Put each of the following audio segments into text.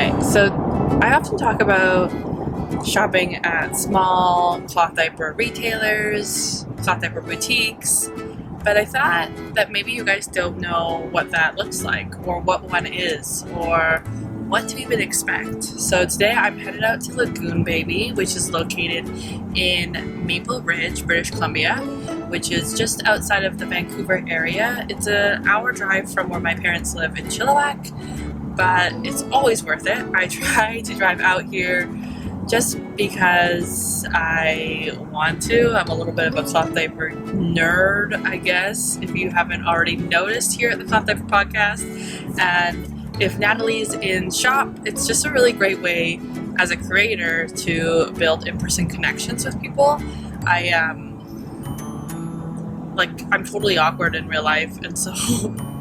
Okay, so I often talk about shopping at small cloth diaper retailers, cloth diaper boutiques, but I thought that maybe you guys don't know what that looks like, or what one is, or what to even expect. So today I'm headed out to Lagoon Baby, which is located in Maple Ridge, British Columbia, which is just outside of the Vancouver area. It's an hour drive from where my parents live in Chilliwack, but it's always worth it. I try to drive out here just because I want to. I'm a little bit of a cloth diaper nerd, I guess, if you haven't already noticed here at the Cloth Diaper Podcast. And if Natalie's in shop, it's just a really great way as a creator to build in-person connections with people. I'm totally awkward in real life, and so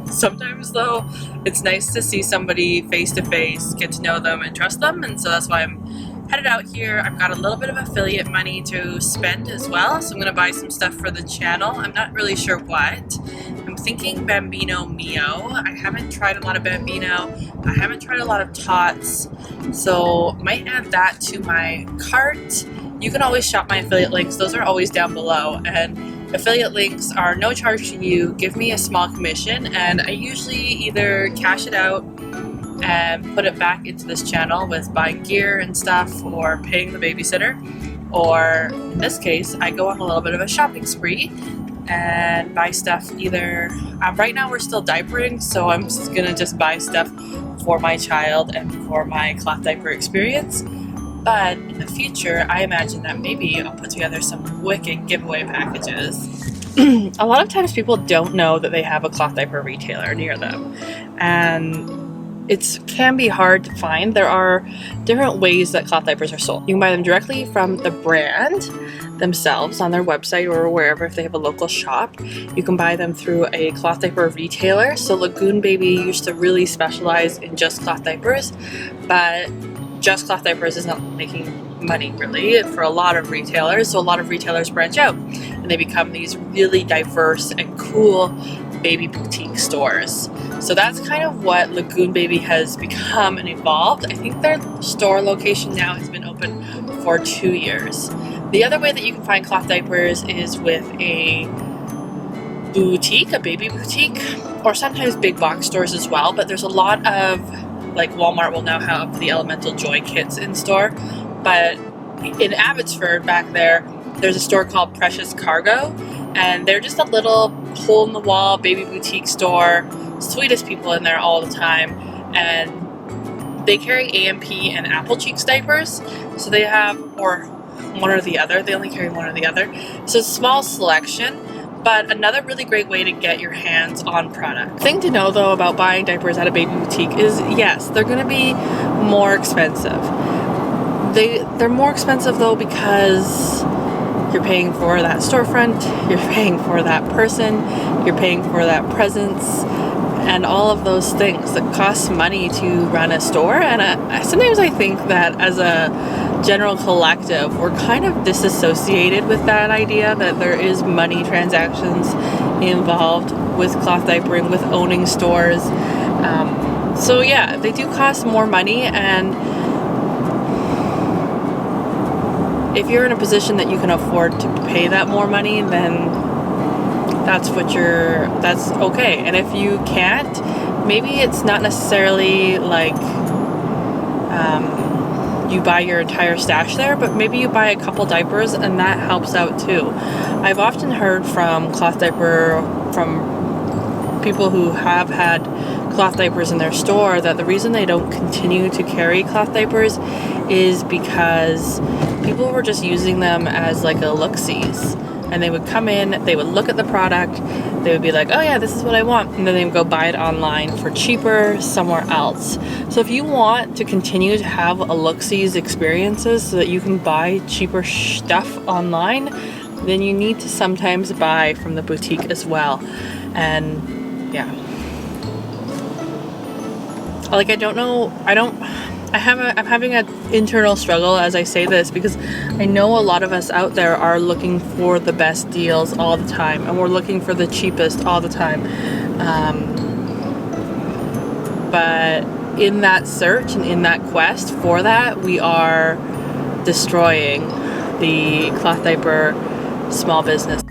sometimes though it's nice to see somebody face to face, get to know them and trust them, and so that's why I'm headed out here. I've got a little bit of affiliate money to spend as well, so I'm gonna buy some stuff for the channel. I'm not really sure what. I'm thinking Bambino Mio. I haven't tried a lot of Bambino. I haven't tried a lot of Tots, so might add that to my cart. You can always shop my affiliate links. Those are always down below, and affiliate links are no charge to you, give me a small commission, and I usually either cash it out and put it back into this channel with buying gear and stuff, or paying the babysitter, or in this case I go on a little bit of a shopping spree and buy stuff. Either right now we're still diapering, so I'm gonna just buy stuff for my child and for my cloth diaper experience. But in the future, I imagine that maybe I'll put together some wicked giveaway packages. A lot of times people don't know that they have a cloth diaper retailer near them, and it can be hard to find. There are different ways that cloth diapers are sold. You can buy them directly from the brand themselves on their website or wherever if they have a local shop. You can buy them through a cloth diaper retailer. So Lagoon Baby used to really specialize in just cloth diapers, but just cloth diapers isn't making money really for a lot of retailers, so a lot of retailers branch out and they become these really diverse and cool baby boutique stores. So that's kind of what Lagoon Baby has become and evolved. I think their store location now has been open for 2 years. The other way that you can find cloth diapers is with a boutique, a baby boutique, or sometimes big box stores as well, but there's a lot of, like Walmart will now have the Elemental Joy kits in store, but in Abbotsford back there, there's a store called Precious Cargo, and they're just a little hole-in-the-wall baby boutique store. Sweetest people in there all the time, and they carry AMP and Apple Cheeks diapers, so they have, or one or the other, they only carry one or the other, so it's a small selection. But another really great way to get your hands on product. Thing to know though about buying diapers at a baby boutique is, yes, they're going to be more expensive. They're more expensive though because you're paying for that storefront, you're paying for that person, you're paying for that presence, and all of those things that cost money to run a store. And sometimes I think that as a general collective, we're kind of disassociated with that idea that there is money transactions involved with cloth diapering, with owning stores. So yeah, they do cost more money, and if you're in a position that you can afford to pay that more money, then that's okay. And if you can't, maybe it's not necessarily like you buy your entire stash there, but maybe you buy a couple diapers and that helps out too. I've often heard from people who have had cloth diapers in their store that the reason they don't continue to carry cloth diapers is because people were just using them as like a look-sees. And they would come in, they would look at the product, they would be like, oh yeah, this is what I want, and then they would go buy it online for cheaper somewhere else. So if you want to continue to have a look-sees experiences so that you can buy cheaper stuff online, then you need to sometimes buy from the boutique as well. And yeah. Like, I'm having an internal struggle as I say this, because I know a lot of us out there are looking for the best deals all the time, and we're looking for the cheapest all the time. But in that search and in that quest for that, we are destroying the cloth diaper small business.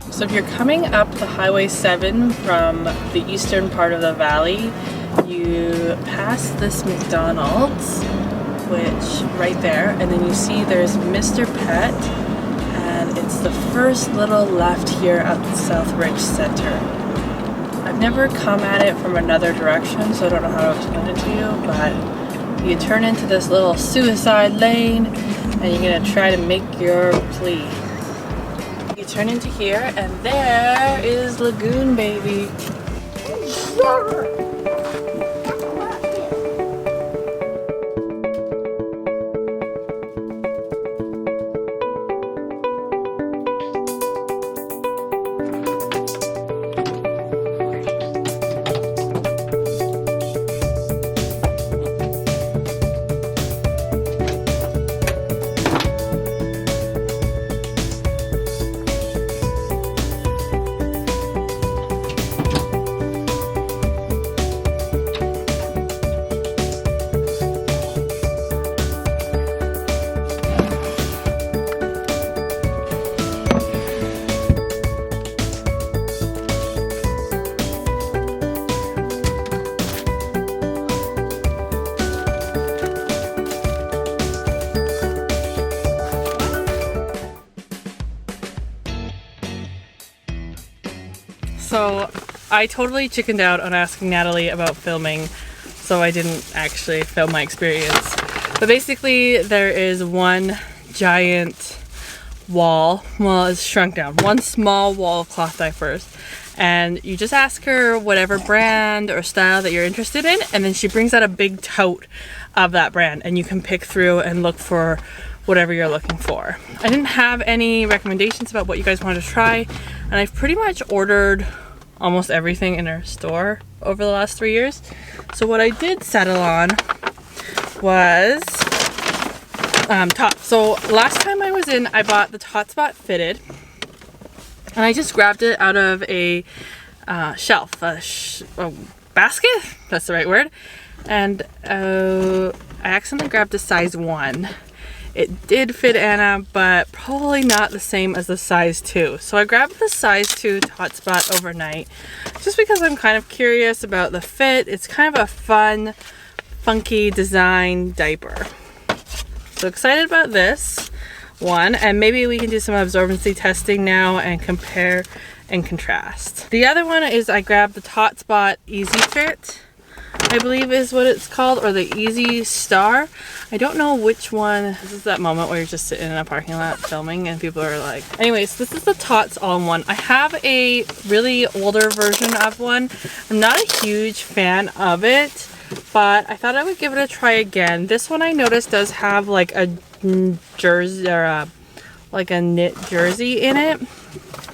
So if you're coming up the Highway 7 from the eastern part of the valley, you pass this McDonald's, which right there, and then you see there's Mr. Pet, and it's the first little left here at the Southridge Center. I've never come at it from another direction, so I don't know how to explain it to you, but you turn into this little suicide lane, and you're gonna try to make your plea. You turn into here, and there is Lagoon Baby. So I totally chickened out on asking Natalie about filming, so I didn't actually film my experience. But basically there is one giant wall, well it's shrunk down, one small wall of cloth diapers, and you just ask her whatever brand or style that you're interested in, and then she brings out a big tote of that brand and you can pick through and look for whatever you're looking for. I didn't have any recommendations about what you guys wanted to try, and I've pretty much ordered almost everything in our store over the last 3 years. So what I did settle on was tops. So last time I was in, I bought the Totspot Fitted, and I just grabbed it out of a shelf, a basket, that's the right word, and I accidentally grabbed a size 1. It did fit Anna, but probably not the same as the size 2. So I grabbed the size 2 Totspot overnight just because I'm kind of curious about the fit. It's kind of a fun, funky design diaper. So excited about this one, and maybe we can do some absorbency testing now and compare and contrast. The other one is I grabbed the Totspot Easy Fit, I believe is what it's called, or the Easy Star. I don't know which one. This is that moment where you're just sitting in a parking lot filming and people are like, anyways, this is the Tots all-in-one. I have a really older version of one. I'm not a huge fan of it, but I thought I would give it a try again. This one I noticed does have like a jersey, or like a knit jersey in it.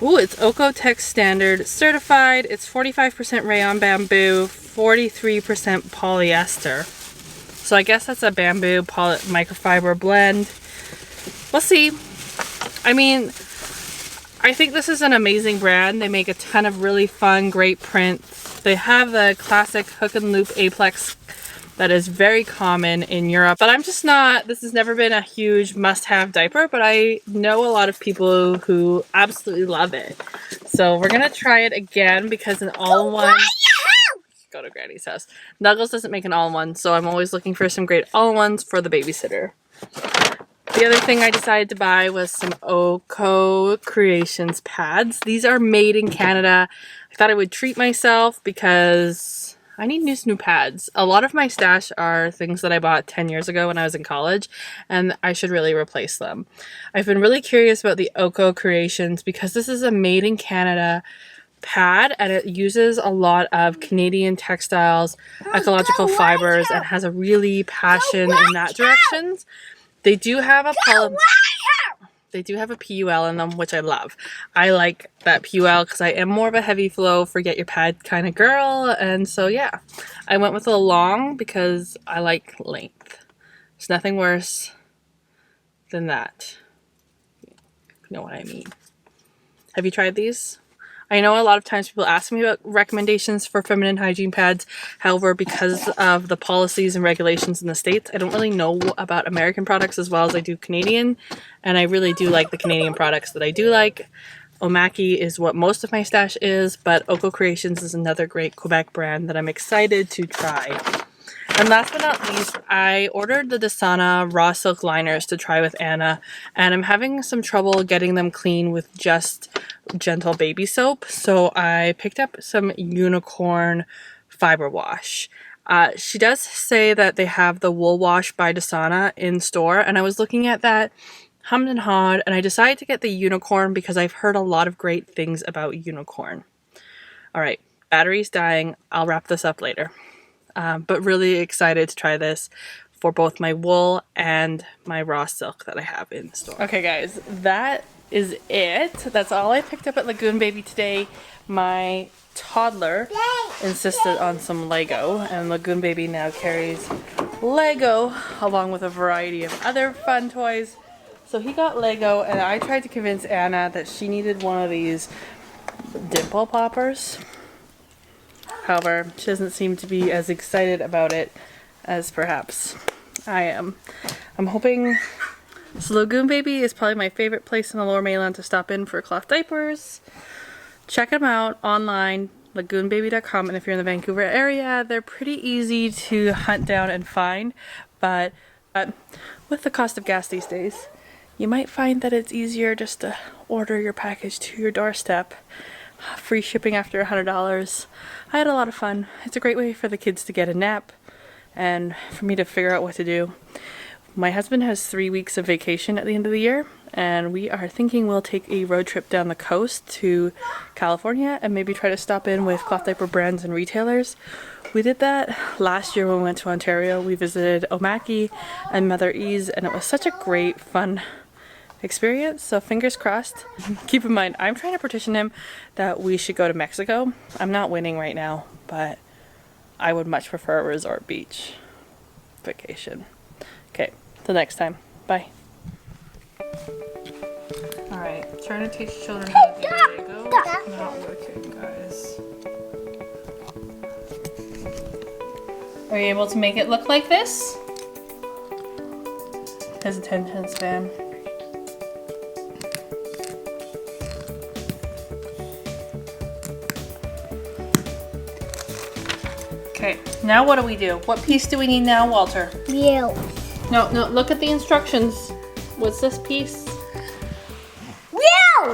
Ooh, it's Oeko-Tex Standard certified. It's 45% rayon bamboo, 43% polyester. So I guess that's a bamboo microfiber blend. We'll see. I mean, I think this is an amazing brand. They make a ton of really fun, great prints. They have the classic hook and loop aplex that is very common in Europe, but I'm just not, this has never been a huge must-have diaper, but I know a lot of people who absolutely love it. So we're gonna try it again because an all-in-one, go to Granny's house. Nuggles doesn't make an all-in-one, so I'm always looking for some great all-in-ones for the babysitter. The other thing I decided to buy was some Oeko Creations pads. These are made in Canada. I thought I would treat myself because I need new pads. A lot of my stash are things that I bought 10 years ago when I was in college, and I should really replace them. I've been really curious about the Oeko Creations because this is a made in Canada pad, and it uses a lot of Canadian textiles, ecological fibers, and has a really passion in that direction. They do have a PUL in them, which I love. I like that PUL because I am more of a heavy flow, forget your pad kind of girl. And so, yeah, I went with a long because I like length. There's nothing worse than that. You know what I mean. Have you tried these? I know a lot of times people ask me about recommendations for feminine hygiene pads. However, because of the policies and regulations in the States, I don't really know about American products as well as I do Canadian. And I really do like the Canadian products that I do like. Omaki is what most of my stash is, but Oko Creations is another great Quebec brand that I'm excited to try. And last but not least, I ordered the Dasana raw silk liners to try with Anna, and I'm having some trouble getting them clean with just gentle baby soap. So I picked up some unicorn fiber wash. She does say that they have the wool wash by Dasana in store, and I was looking at that, hummed and hawed, and I decided to get the unicorn because I've heard a lot of great things about unicorn. All right, battery's dying. I'll wrap this up later. But really excited to try this for both my wool and my raw silk that I have in store. Okay guys, that is it. That's all I picked up at Lagoon Baby today. My toddler insisted on some Lego, and Lagoon Baby now carries Lego along with a variety of other fun toys. So he got Lego, and I tried to convince Anna that she needed one of these dimple poppers. However, she doesn't seem to be as excited about it as perhaps I am. I'm hoping... So Lagoon Baby is probably my favorite place in the Lower Mainland to stop in for cloth diapers. Check them out online, lagoonbaby.com, and if you're in the Vancouver area, they're pretty easy to hunt down and find, but with the cost of gas these days, you might find that it's easier just to order your package to your doorstep. Free shipping after $100. I had a lot of fun. It's a great way for the kids to get a nap and for me to figure out what to do. My husband has 3 weeks of vacation at the end of the year, and we are thinking we'll take a road trip down the coast to California and maybe try to stop in with cloth diaper brands and retailers. We did that last year when we went to Ontario. We visited Omaki and Mother E's, and it was such a great, fun experience, so fingers crossed. Keep in mind, I'm trying to petition him that we should go to Mexico. I'm not winning right now, but I would much prefer a resort beach vacation. Okay, till next time. Bye. Alright, trying to teach children how to do Lego. It's not working, guys. Are you able to make it look like this? His attention span. Okay, now what do we do? What piece do we need now, Walter? You. No, look at the instructions. What's this piece?